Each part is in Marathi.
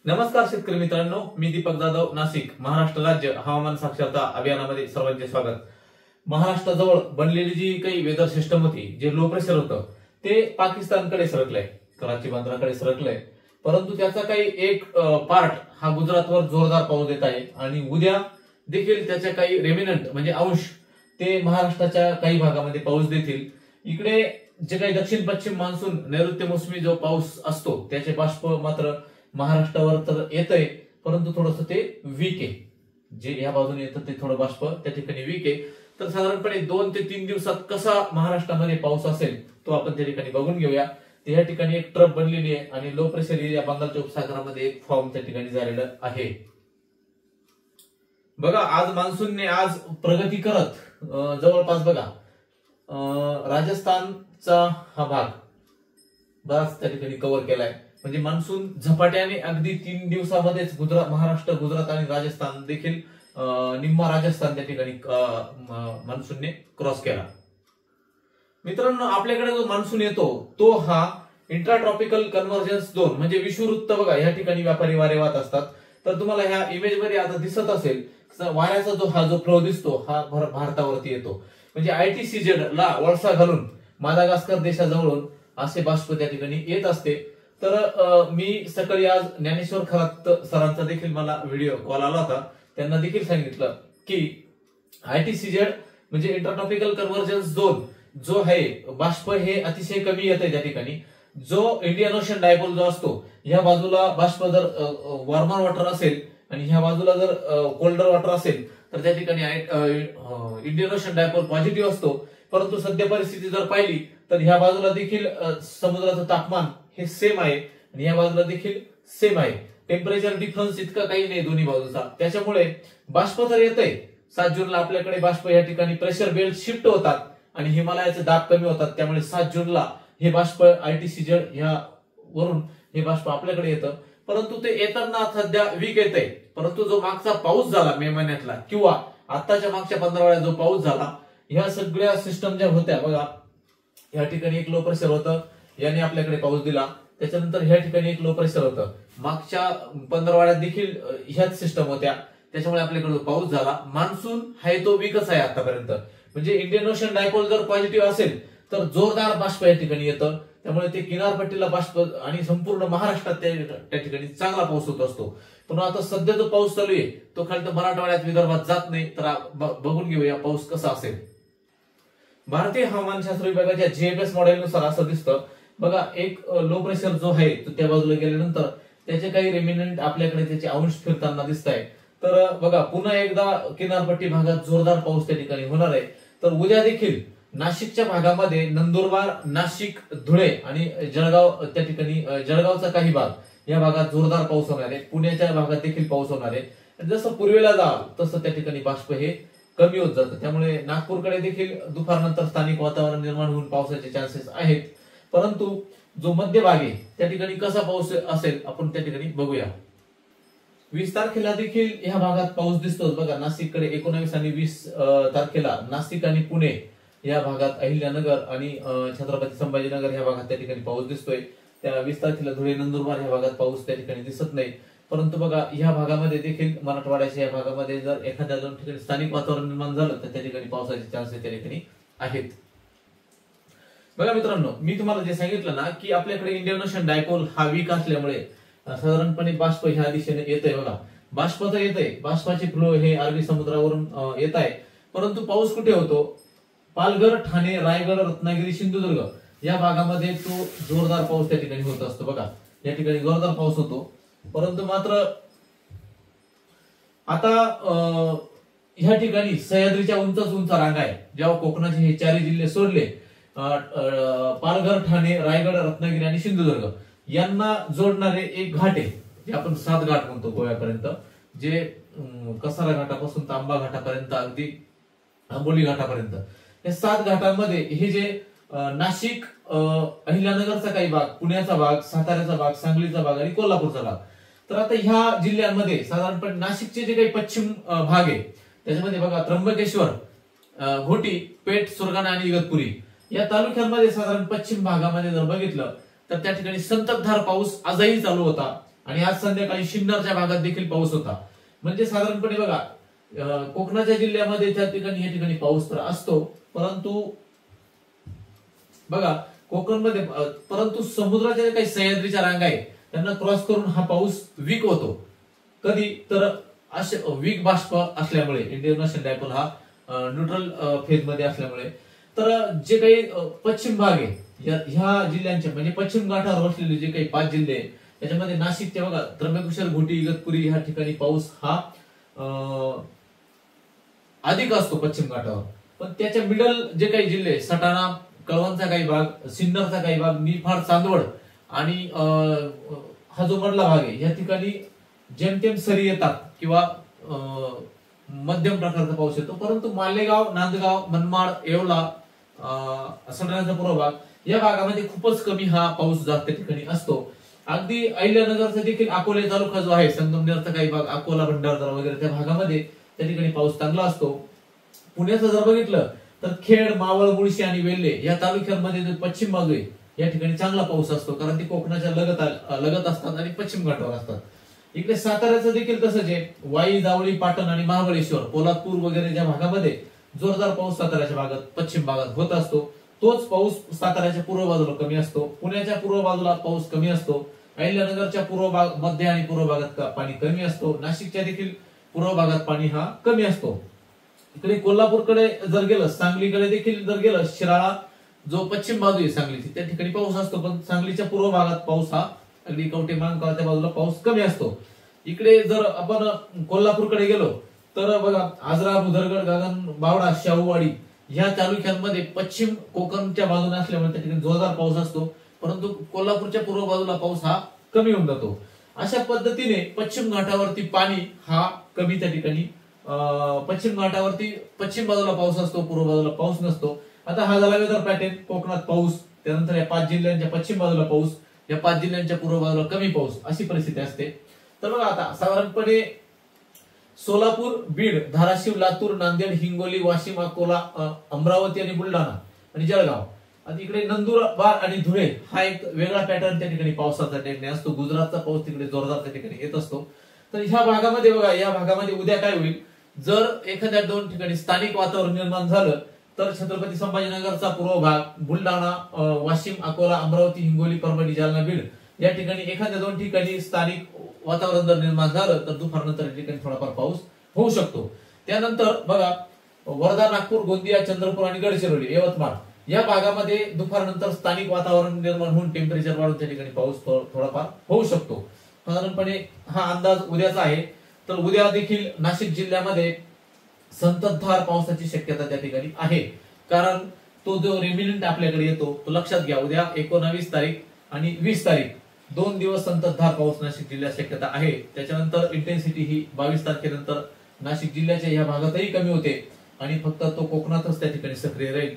नमस्कार शेतकरी मित्रांनो, मी दीपक जाधव, नाशिक, महाराष्ट्र राज्य हवामान साक्षरता अभियानामध्ये सर्वांचे स्वागत। महाराष्ट्राजवळ बनलेली जी काही वेदर सिस्टम होती, जे लो प्रेशर होतं, ते पाकिस्तानकडे सरकलंय, कराची बंदराकडे सरकलंय। परंतु त्याचा काही एक पार्ट हा गुजरातवर जोरदार पाऊस देत आहे आणि उद्या देखील त्याचे काही रेमिनंट म्हणजे अंश ते महाराष्ट्राच्या काही भागामध्ये पाऊस देतील। इकडे जे काही दक्षिण पश्चिम मान्सून नैऋत्य मोसमी जो पाऊस असतो त्याचे बाष्प मात्र महाराष्ट्रावर तर येतंय, परंतु थोडंसं ते वीक आहे। जे या बाजूने येतं ते थोडं बाष्प त्या ठिकाणी वीक आहे। तर साधारणपणे 2 ते 3 दिवसात कसा महाराष्ट्रामध्ये पाऊस असेल तो आपण त्या ठिकाणी बघून घेऊया। या ठिकाणी एक ट्रफ बनलेली आहे आणि लो प्रेशर एरिया बंगालच्या उपसागरामध्ये एक फॉर्म त्या ठिकाणी झालेलं आहे। बघा, आज मान्सूनने आज प्रगती करत जवळपास बघा राजस्थानचा हा भाग बराच त्या ठिकाणी कव्हर केलाय। म्हणजे मान्सून झपाट्याने अगदी 3 दिवसामध्येच महाराष्ट्र, गुजरात आणि राजस्थान देखील निम्मा राजस्थान त्या ठिकाणी मान्सूनने क्रॉस केला। मित्रांनो, आपल्याकडे जो मान्सून येतो तो हा इंट्रा ट्रॉपिकल कन्व्हर्जन्स झोन म्हणजे विषुववृत्त बघा या ठिकाणी व्यापारी वारे वाहत असतात। तर तुम्हाला ह्या इमेज मध्ये आता दिसत असेल वाऱ्याचा जो फ्लो दिसतो हा भारतावरती येतो। म्हणजे ITCZ ला वळसा घालून मादागास्कर देशाजवळून असे बाष्प त्या ठिकाणी येत असते। तर मी सकाळी आज ज्ञानेश्वर खरात सरांचा देखील मला व्हिडिओ कॉल आला होता, त्यांना देखील सांगितलं की ITCZ म्हणजे इंटरट्रॉपिकल कन्व्हर्जन्स झोन जो आहे बाष्प हे अतिशय कमी येते त्या ठिकाणी। जो इंडियन ओशन डायपोल जो असतो ह्या बाजूला बाष्प जर वॉर्मर वॉटर असेल आणि ह्या बाजूला जर कोल्डर वॉटर असेल तर त्या ठिकाणी इंडियन ओशन डायपोल पॉझिटिव्ह असतो। परंतु सध्या परिस्थिती जर पाहिली तर ह्या बाजूला देखील समुद्राचं तापमान हे सेम आहे आणि या बाजूला देखील सेम आहे। टेम्परेचर डिफरन्स इतका काही नाही दोन्ही बाजूचा, त्याच्यामुळे बाष्प तर येतंय। 7 जूनला आपल्याकडे बाष्प या ठिकाणी प्रेशर बेल्ट शिफ्ट होतात आणि हिमालयाचे दाब कमी होतात, त्यामुळे 7 जूनला हे बाष्प ITCZ ह्या वरून हे बाष्प आपल्याकडे येतं। परंतु ते येताना सध्या वीक येतंय, परंतु जो मागचा पाऊस झाला मे महिन्यातला किंवा आताच्या मागच्या 15 वेळा जो पाऊस झाला, ह्या सगळ्या सिस्टम ज्या होत्या बघा, या ठिकाणी एक लो प्रेशर होतं, याने आपल्याकडे पाऊस दिला। त्याच्यानंतर ह्या ठिकाणी एक लो प्रेशर होतं, मागच्या 15 वाड्यात देखील ह्याच सिस्टम होत्या, त्याच्यामुळे आपल्याकडे पाऊस झाला। मान्सून आहे तो वीकच आहे आतापर्यंत। म्हणजे इंडियन ओशन डायपोल जर पॉझिटिव्ह असेल तर जोरदार बाष्प या ठिकाणी येतं, त्यामुळे ते किनारपट्टीला बाष्प आणि संपूर्ण महाराष्ट्रात त्या ठिकाणी चांगला पाऊस होत असतो। पण आता सध्या जो पाऊस चालू आहे तो खाली तर मराठवाड्यात विदर्भात जात नाही, तर बघून घेऊया पाऊस कसा असेल। भारतीय हवामानशास्त्र विभागाच्या GFS मॉडेलनुसार असं दिसतं बघा, एक लो प्रेशर जो आहे तो त्या बाजूला गेल्यानंतर त्याचे काही रेमिनंट आपल्याकडे त्याचे अंश फिरताना दिसत आहे। तर बघा, पुन्हा एकदा किनारपट्टी भागात जोरदार पाऊस त्या ठिकाणी होणार आहे। तर उद्या देखील नाशिकच्या भागामध्ये नंदुरबार, नाशिक, धुळे आणि जळगाव त्या ठिकाणी जळगावचा काही भाग या भागात जोरदार पाऊस होणार आहे। पुण्याच्या भागात देखील पाऊस होणार आहे। जसं पूर्वेला जाल तसं त्या ठिकाणी बाष्प हे कमी होत जातं, त्यामुळे नागपूरकडे देखील दुपारनंतर स्थानिक वातावरण निर्माण होऊन पावसाचे चान्सेस आहेत। परंतु जो मध्य भाग आहे त्या ठिकाणी कसा पाऊस असेल आपण त्या ठिकाणी बघूया। 20 तारखेला देखील ह्या भागात पाऊस दिसतो बघा, नाशिककडे 19 आणि 20 तारखेला नाशिक आणि पुणे या भागात, अहिल्यानगर आणि छत्रपती संभाजीनगर ह्या भागात त्या ठिकाणी पाऊस दिसतोय। त्या 20 तारखेला धुळे, नंदुरबार ह्या भागात पाऊस त्या ठिकाणी दिसत नाही। परंतु बघा, ह्या भागामध्ये देखील मराठवाड्याच्या या भागामध्ये जर एखाद्या 2 ठिकाणी स्थानिक वातावरण निर्माण झालं तर त्या ठिकाणी पावसाचे चान्सेस त्या ठिकाणी आहेत। बघा मित्रांनो, मी तुम्हाला जे सांगितलं ना की आपल्याकडे इंडियन ओशन डायपोल हा वीक असल्यामुळे साधारणपणे बाष्प ह्या दिशेने येतंय बघा, बाष्प तर येतंय, बाष्पाचे फ्लो हे अरबी समुद्रावरून येत आहे। परंतु पाऊस कुठे होतो? पालघर, ठाणे, रायगड, रत्नागिरी, सिंधुदुर्ग या भागामध्ये तो जोरदार पाऊस त्या ठिकाणी होत असतो बघा, या ठिकाणी जोरदार पाऊस होतो। परंतु मात्र आता ह्या ठिकाणी सह्याद्रीच्या उंच रांगा आहे, जेव्हा कोकणाचे हे 4 जिल्हे सोडले, पालघर, ठाणे, रायगड, रत्नागिरी आणि सिंधुदुर्ग यांना जोडणारे एक घाट आहे, जे आपण 7 घाट म्हणतो गोव्यापर्यंत, जे कसारा घाटापासून तांबा घाटापर्यंत अगदी आंबोली घाटापर्यंत, या 7 घाटांमध्ये हे जे नाशिक, अहिल्यानगरचा काही भाग, पुण्याचा भाग, साताऱ्याचा भाग, सांगलीचा भाग आणि कोल्हापूरचा भाग। तर आता ह्या जिल्ह्यांमध्ये साधारणपणे नाशिकचे जे काही पश्चिम भाग आहे त्याच्यामध्ये बघा, त्र्यंबकेश्वर, घोटी, पेठ, सुरगाणा आणि इगतपुरी या तालुक्यांमध्ये साधारण पश्चिम भागामध्ये जर बघितलं तर त्या ठिकाणी संततधार पाऊस आजही चालू होता। आणि आज संध्याकाळी सिन्नरच्या भागात देखील पाऊस होता. म्हणजे साधारणपणे बघा कोकणाच्या जिल्ह्यामध्ये त्या ठिकाणी या ठिकाणी पाऊस तर असतो, परंतु बघा कोकणमध्ये परंतु समुद्राच्या काही सह्याद्रीच्या रांगा आहेत त्यांना क्रॉस करून हा पाऊस वीक होतो. कधी तर असे वीक बाष्प असल्यामुळे इंडियन ओशन डायपोल हा न्यूट्रल फेज मध्ये असल्यामुळे, तर जे काही पश्चिम भाग आहे ह्या जिल्ह्यांचे म्हणजे पश्चिम घाटावर वसलेले जे काही 5 जिल्हे आहेत त्याच्यामध्ये नाशिकचे बघा त्र्यंबकेश्वर, घोटी, इगतपुरी ह्या ठिकाणी पाऊस हा अधिक असतो पश्चिम घाटावर. पण त्याच्या मिडल जे काही जिल्हे सटाणा, कळवणचा काही भाग, सिन्नरचा काही भाग, निफाड, चांदवड आणि हा जो मधला भाग आहे या ठिकाणी जेमतेम सरी येतात किंवा मध्यम प्रकारचा पाऊस येतो. परंतु मालेगाव, नांदगाव, मनमाड, येवला, सटाण्याचा पूर्व भाग या भागामध्ये खूपच कमी हा पाऊस जास्त ठिकाणी असतो. अगदी अहिल्यानगरचा देखील अकोले तालुका जो आहे, संगमनेरचा काही भाग, अकोला, भंडारदरा वगैरे त्या भागामध्ये त्या ठिकाणी पाऊस चांगला असतो. पुण्याचं जर बघितलं तर खेड, मावळ, मुळशी आणि वेल्हे या तालुक्यांमध्ये जो पश्चिम भाग आहे या ठिकाणी चांगला पाऊस असतो, कारण ती कोकणाच्या लगत असतात आणि पश्चिम घाटावर असतात. इकडे साताऱ्याचं देखील तसंच आहे. वाई, जावळी, पाटण आणि महाबळेश्वर, पोलादपूर वगैरे ज्या भागामध्ये जोरदार पाऊस साताऱ्याच्या भागात पश्चिम भागात होत असतो, तोच पाऊस साताऱ्याच्या पूर्व बाजूला कमी असतो. पुण्याच्या पूर्व बाजूला पाऊस कमी असतो. अहिल्यानगरच्या पूर्व भाग, मध्य आणि पूर्व भागात पाणी कमी असतो. नाशिकच्या देखील पूर्व भागात पाणी हा कमी असतो. इकडे कोल्हापूरकडे जर गेलं, सांगलीकडे देखील जर गेलं, शिराळा जो पश्चिम बाजू आहे सांगलीची त्या ठिकाणी पाऊस असतो, पण सांगलीच्या पूर्व भागात पाऊस हा अगदी कवठे महांकाळच्या बाजूला पाऊस कमी असतो. इकडे जर आपण कोल्हापूरकडे गेलो तर बघा आजरा, भुदरगड, गगन बावडा, शाहूवाडी ह्या तालुक्यांमध्ये पश्चिम कोकणच्या बाजूने असल्यामुळे त्या ठिकाणी जोरदार पाऊस असतो, परंतु कोल्हापूरच्या पूर्व बाजूला पाऊस हा कमी होऊन जातो. अशा पद्धतीने पश्चिम घाटावरती पाणी हा कमी त्या ठिकाणी पश्चिम घाटावरती पश्चिम बाजूला पाऊस असतो, पूर्व बाजूला पाऊस नसतो. आता हा झाला वेदर पॅटर्न. कोकणात पाऊस, त्यानंतर या 5 जिल्ह्यांच्या पश्चिम बाजूला पाऊस, या 5 जिल्ह्यांच्या पूर्व बाजूला कमी पाऊस, अशी परिस्थिती असते. तर बघा आता साधारणपणे सोलापूर, बीड, धाराशिव, लातूर, नांदेड, हिंगोली, वाशिम, अकोला, अमरावती आणि बुलढाणा आणि जळगाव, आणि इकडे नंदुरबार आणि धुळे हा एक वेगळा पॅटर्न त्या ठिकाणी पावसाचा ठिकाणी असतो. गुजरातचा पाऊस तिकडे जोरदार त्या ठिकाणी येत असतो. तर ह्या भागामध्ये बघा, या भागामध्ये उद्या काय होईल, जर एखाद्या 2 ठिकाणी स्थानिक वातावरण निर्माण झालं तर छत्रपती संभाजीनगरचा पूर्व भाग, बुलढाणा, वाशिम, अकोला, अमरावती, हिंगोली, परभणी, जालना, बीड या ठिकाणी एखाद्या 2 ठिकाणी स्थानिक वातावरण जर निर्माण झालं तर दुपारनंतर या ठिकाणी थोडाफार पाऊस होऊ शकतो. त्यानंतर बघा वर्धा, नागपूर, गोंदिया, चंद्रपूर आणि गडचिरोली, यवतमाळ या भागामध्ये दुपारनंतर स्थानिक वातावरण निर्माण होऊन टेम्परेचर वाढून त्या ठिकाणी पाऊस थोडाफार होऊ शकतो. साधारणपणे हा अंदाज उद्याचा आहे. तर उद्या देखील नाशिक जिल्ह्यामध्ये संततधार पावसाची शक्यता त्या ठिकाणी आहे, कारण तो जो रेमिनंट आपल्याकडे येतो तो लक्षात घ्या. उद्या 19 तारीख आणि 20 तारीख 2 दिवस संततधार पाऊस नाशिक जिल्ह्यात शक्यता आहे. त्याच्यानंतर इंटेन्सिटी ही 22 तारखेनंतर नाशिक जिल्ह्याच्या या भागातही कमी होते आणि फक्त तो कोकणातच त्या ठिकाणी सक्रिय राहील.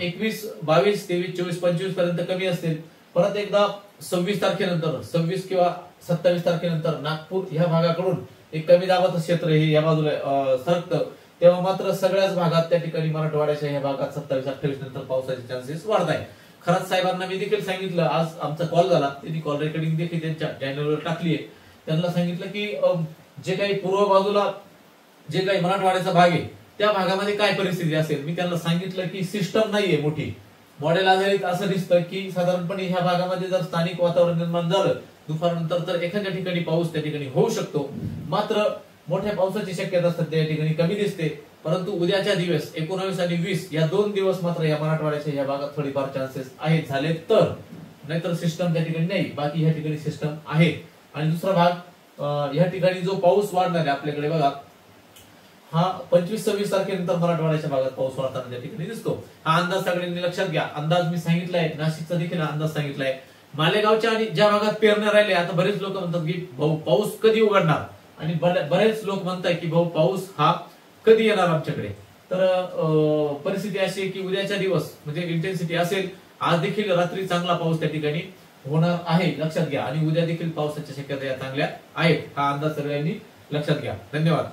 21, 22, 23, 24, 25 पर्यंत कमी असतील. परत एकदा 26 तारखेनंतर 26 किंवा 27 तारखेनंतर नागपूर ह्या भागाकडून एक कमी दाबाचं क्षेत्र हे या बाजूला सरकतं, तेव्हा मात्र सगळ्याच भागात त्या ठिकाणी मराठवाड्याच्या ह्या भागात 27-28 नंतर पावसाचे चान्सेस वाढत आहे. खरंच साहेबांना मी देखील सांगितलं, आज आमचा कॉल झाला, त्यांनी कॉल रेकॉर्डिंग देखील त्यांच्या चॅनलवर टाकली आहे. त्यांना सांगितलं की जे काही पूर्व बाजूला जे काही मराठवाड्याचा भाग आहे त्या भागामध्ये काय परिस्थिती असेल. मी त्यांना सांगितलं की सिस्टम नाहीये मोठी, मॉडेल आधारित असं दिसतं की साधारणपणे ह्या भागामध्ये जर स्थानिक वातावरण निर्माण झालं दुपारनंतर तर एखाद्या ठिकाणी पाऊस त्या ठिकाणी होऊ शकतो. मात्र मोठ्या पावसाची शक्यता सध्या या ठिकाणी कमी दिसते. परंतु उद्याच्या दिवस 19 आणि 20 या 2 दिवस मात्र या मराठवाड्याच्या या भागात थोडीफार चान्सेस आहेत झाले तर, नाहीतर सिस्टम त्या ठिकाणी नाही, बाकी ह्या ठिकाणी सिस्टम आहे. आणि दुसरा भाग ह्या ठिकाणी जो पाऊस वाढणार आहे आपल्याकडे बघा, हा 25-26 तारखेनंतर मराठवाड्याच्या भागात पाऊस वाढताना त्या ठिकाणी दिसतो. हा अंदाज सगळ्यांनी लक्षात घ्या. अंदाज मी सांगितलाय, नाशिकचा देखील अंदाज सांगितलाय. मालेगावच्या आणि ज्या भागात पेरण्या राहिले, आता बरेच लोक म्हणतात की भाऊ पाऊस कधी उघडणार, आणि बरेच लोक म्हणतात की भाऊ पाऊस हा कधी येणार आमच्याकडे. तर परिस्थिती अशी आहे की उद्याच्या दिवस म्हणजे इंटेन्सिटी असेल, आज देखील रात्री चांगला पाऊस त्या ठिकाणी होणार आहे, लक्षात घ्या. आणि उद्या देखील पावसाच्या शक्यता या चांगल्या आहेत. हा अंदाज सगळ्यांनी लक्षात घ्या. धन्यवाद.